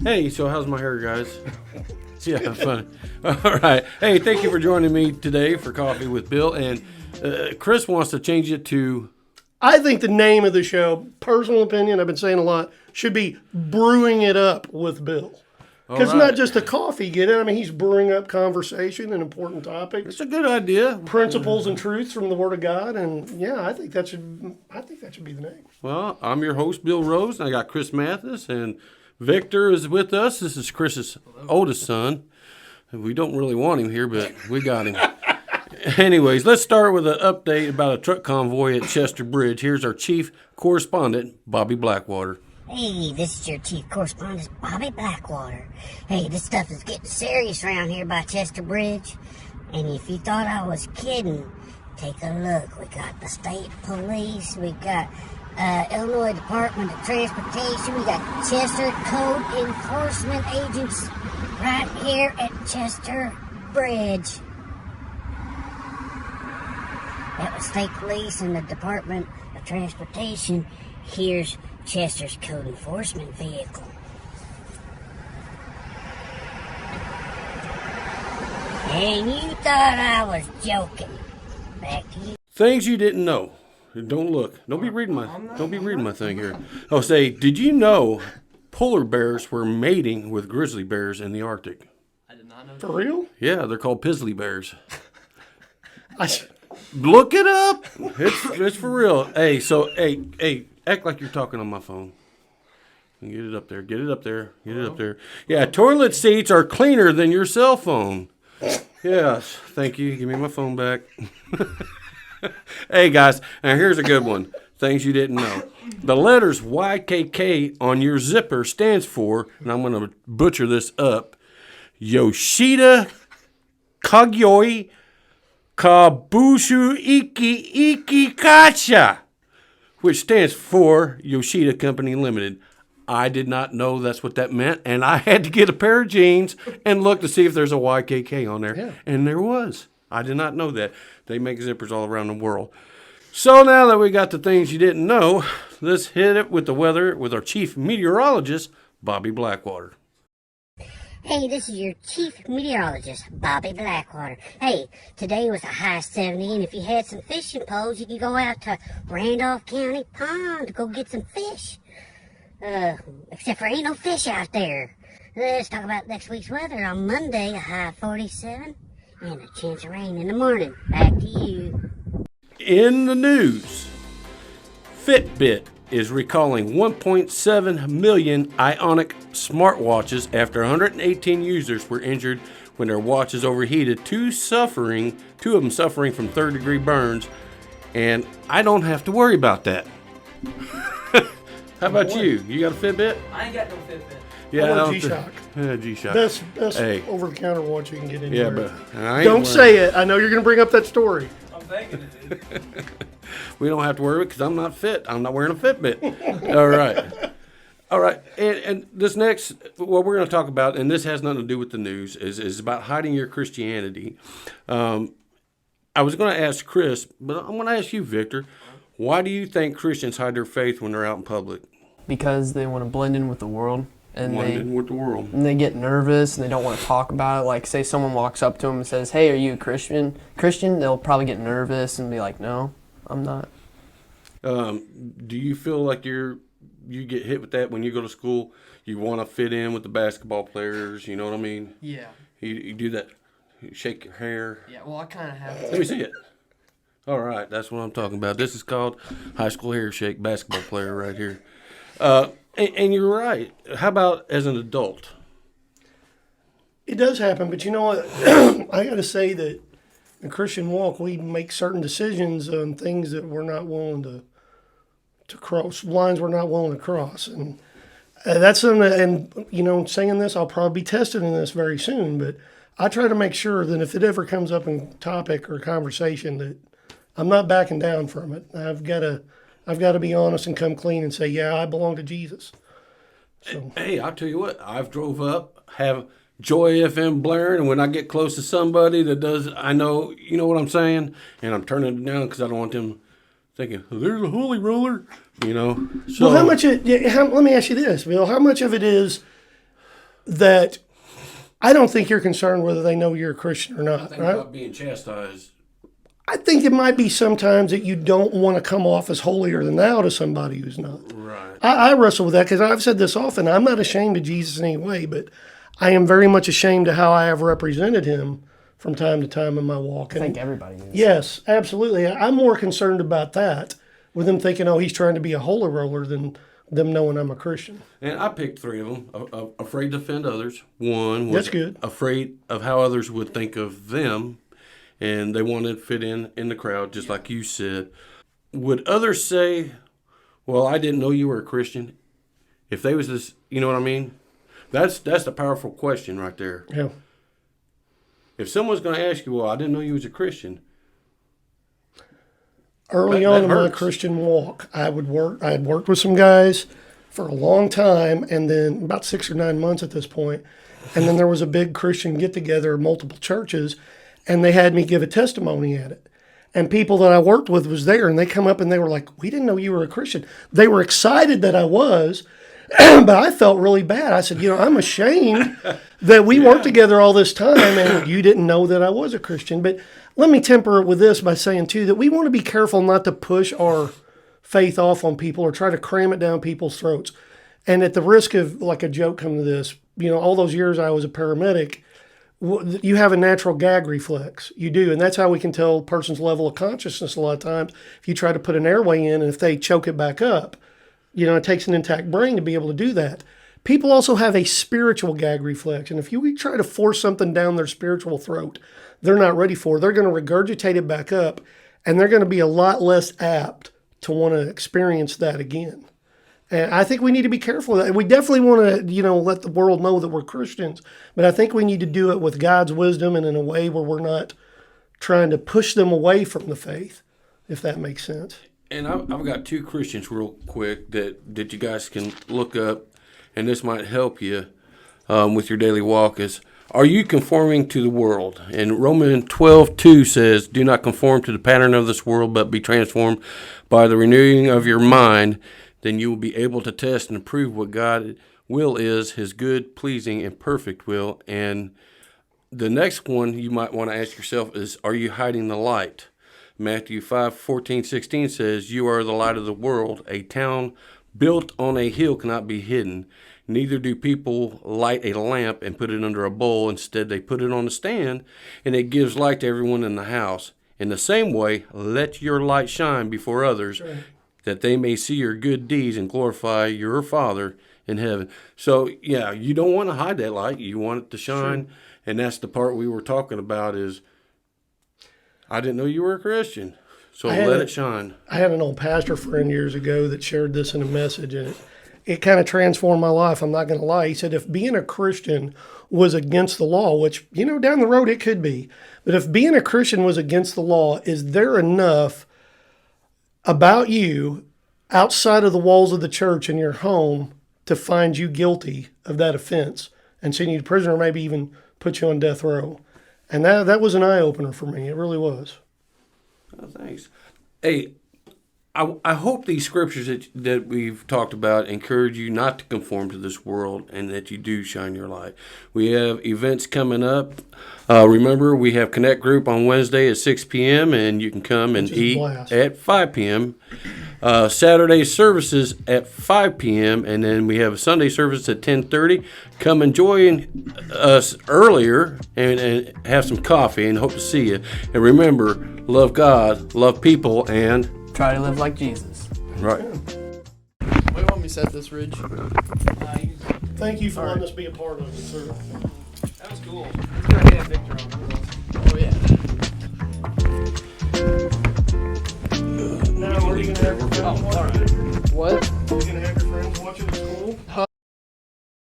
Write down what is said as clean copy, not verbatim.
Hey, so how's my hair, guys? Yeah, fun. All right. Hey, thank you for joining me today for Coffee with Bill. And Chris wants to change it to... I think the name of the show, personal opinion, I've been saying a lot, should be Brewing It Up with Bill. Because it's not just a coffee, get it? I mean, he's brewing up conversation and important topics. It's a good idea. Principles and truths from the Word of God. And, yeah, I think that should be the name. Well, I'm your host, Bill Rose, and I got Chris Mathis, and Victor is with us. This is Chris's oldest son. We don't really want him here, but we got him. Anyways, let's start with an update about a truck convoy at Chester Bridge. Here's our chief correspondent, Bobby Blackwater. Hey, this is your chief correspondent, Bobby Blackwater. Hey, this stuff is getting serious around here by Chester Bridge. And if you thought I was kidding, take a look. We got the state police, we got Illinois Department of Transportation, we got Chester Code Enforcement agents right here at Chester Bridge. That was state police and the Department of Transportation. Here's Chester's code enforcement vehicle. And you thought I was joking. Back to you. Things you didn't know. Don't look. Don't be reading my thing here. Oh, say, did you know polar bears were mating with grizzly bears in the Arctic? I did not know. For real? Yeah, they're called pizzly bears. Look it up. It's for real. Hey, so hey, act like you're talking on my phone. Get it up there. Get it up there. Get it up there. Yeah, toilet seats are cleaner than your cell phone. Yes, thank you. Give me my phone back. Hey, guys, now here's a good one. Things you didn't know. The letters YKK on your zipper stands for, and I'm going to butcher this up, Yoshida Kagyoi Kabushu Iki Kacha, which stands for Yoshida Company Limited. I did not know that's what that meant, and I had to get a pair of jeans and look to see if there's a YKK on there, Yeah. and there was. I did not know that. They make zippers all around the world. So now that we got the things you didn't know, let's hit it with the weather with our chief meteorologist, Bobby Blackwater. Hey, this is your chief meteorologist, Bobby Blackwater. Hey, today was a high 70, and if you had some fishing poles, you could go out to Randolph County Pond to go get some fish. Except for ain't no fish out there. Let's talk about next week's weather. On Monday, a high 47, and a chance of rain in the morning. Back to you. In the news, Fitbit is recalling 1.7 million Ionic smartwatches after 118 users were injured when their watches overheated, two of them suffering from third-degree burns, and I don't have to worry about that. How about you? You got a Fitbit? I ain't got no Fitbit. Yeah, I want G-Shock. Yeah, G-Shock. Best Hey. over-the-counter watch you can get anywhere. Yeah, but I ain't Don't worried. say it. I know you're going to bring up that story. I'm thinking it, dude. We don't have to worry because I'm not fit. I'm not wearing a Fitbit. All right. And this next, what we're going to talk about, and this has nothing to do with the news, is about hiding your Christianity. I was going to ask Chris, but I'm going to ask you, Victor. Why do you think Christians hide their faith when they're out in public? Because they want to blend in with the world. And with the world. And they get nervous and they don't want to talk about it. Like, say someone walks up to them and says, "Hey, are you a Christian?" They'll probably get nervous and be like, "No, I'm not." Do you feel like you get hit with that when you go to school? You want to fit in with the basketball players, you know what I mean? Yeah. You do that, you shake your hair. Yeah, well, I kind of have Let me see it. All right, that's what I'm talking about. This is called high school hair shake, basketball player right here. And you're right. How about as an adult? It does happen, but you know what? I got to say that in Christian walk, we make certain decisions on things that we're not willing to cross, lines we're not willing to cross. And that's something that, and, you know, saying this, I'll probably be tested in this very soon, but I try to make sure that if it ever comes up in topic or conversation that I'm not backing down from it. I've got to be honest and come clean and say, yeah, I belong to Jesus. So. Hey, I'll tell you what. I've drove up, have Joy FM blaring, and when I get close to somebody that does, I know, you know what I'm saying, and I'm turning it down because I don't want them thinking, there's a holy roller, you know. So, well, let me ask you this, Bill. How much of it is that I don't think you're concerned whether they know you're a Christian or not, Think right? about being chastised. I think it might be sometimes that you don't want to come off as holier than thou to somebody who's not. Right. I wrestle with that because I've said this often. I'm not ashamed of Jesus in any way, but I am very much ashamed of how I have represented him from time to time in my walk. I think everybody is. Yes, absolutely. I'm more concerned about that with them thinking, oh, he's trying to be a holy roller than them knowing I'm a Christian. And I picked 3 of them. Afraid to offend others. One was That's good. afraid of how others would think of them, and they wanted to fit in the crowd, just like you said. Would others say, well, I didn't know you were a Christian? If they was this, you know what I mean? That's the powerful question right there. Yeah. If someone's going to ask you, well, I didn't know you was a Christian. Early That on in my hurts. Christian walk, I had worked with some guys for a long time, and then about 6 or 9 months at this point, and then there was a big Christian get-together, multiple churches, and they had me give a testimony at it. And people that I worked with was there, and they come up and they were like, we didn't know you were a Christian. They were excited that I was, but I felt really bad. I said, I'm ashamed that we worked together all this time and you didn't know that I was a Christian. But let me temper it with this by saying, too, that we want to be careful not to push our faith off on people or try to cram it down people's throats. And at the risk of, like, a joke coming to this, all those years I was a paramedic, you have a natural gag reflex. You do. And that's how we can tell a person's level of consciousness a lot of times. If you try to put an airway in and if they choke it back up, it takes an intact brain to be able to do that. People also have a spiritual gag reflex. And if you try to force something down their spiritual throat they're not ready for, they're going to regurgitate it back up, and they're going to be a lot less apt to want to experience that again. And I think we need to be careful of that. We definitely want to, let the world know that we're Christians, but I think we need to do it with God's wisdom and in a way where we're not trying to push them away from the faith, if that makes sense. And I've got 2 Christians real quick that you guys can look up, and this might help you with your daily walk is, are you conforming to the world? And Romans 12:2 says, do not conform to the pattern of this world, but be transformed by the renewing of your mind. Then you will be able to test and approve what God's will is, his good, pleasing, and perfect will. And the next one you might want to ask yourself is, are you hiding the light? Matthew 5:14-16 says, you are the light of the world. A town built on a hill cannot be hidden. Neither do people light a lamp and put it under a bowl. Instead, they put it on a stand, and it gives light to everyone in the house. In the same way, let your light shine before others, that they may see your good deeds and glorify your Father in heaven. So, yeah, you don't want to hide that light. You want it to shine, and that's the part we were talking about is, I didn't know you were a Christian, so let it shine. I had an old pastor friend years ago that shared this in a message, and it kind of transformed my life. I'm not going to lie. He said, if being a Christian was against the law, which, down the road it could be, but if being a Christian was against the law, is there enough about you outside of the walls of the church in your home to find you guilty of that offense and send you to prison or maybe even put you on death row? And that was an eye-opener for me. It really was. Oh, thanks. Hey, I hope these scriptures that we've talked about encourage you not to conform to this world and that you do shine your light. We have events coming up. Remember, we have Connect Group on Wednesday at 6 p.m. and you can come and eat at 5 p.m. Saturday services at 5 p.m. and then we have a Sunday service at 10:30. Come and join us earlier and have some coffee and hope to see you. And remember, love God, love people, and Try to live like Jesus. right. Wait, want me to set this, Ridge? Thank you for letting us be a part of it, sir. That was cool. It's gonna get Victor on.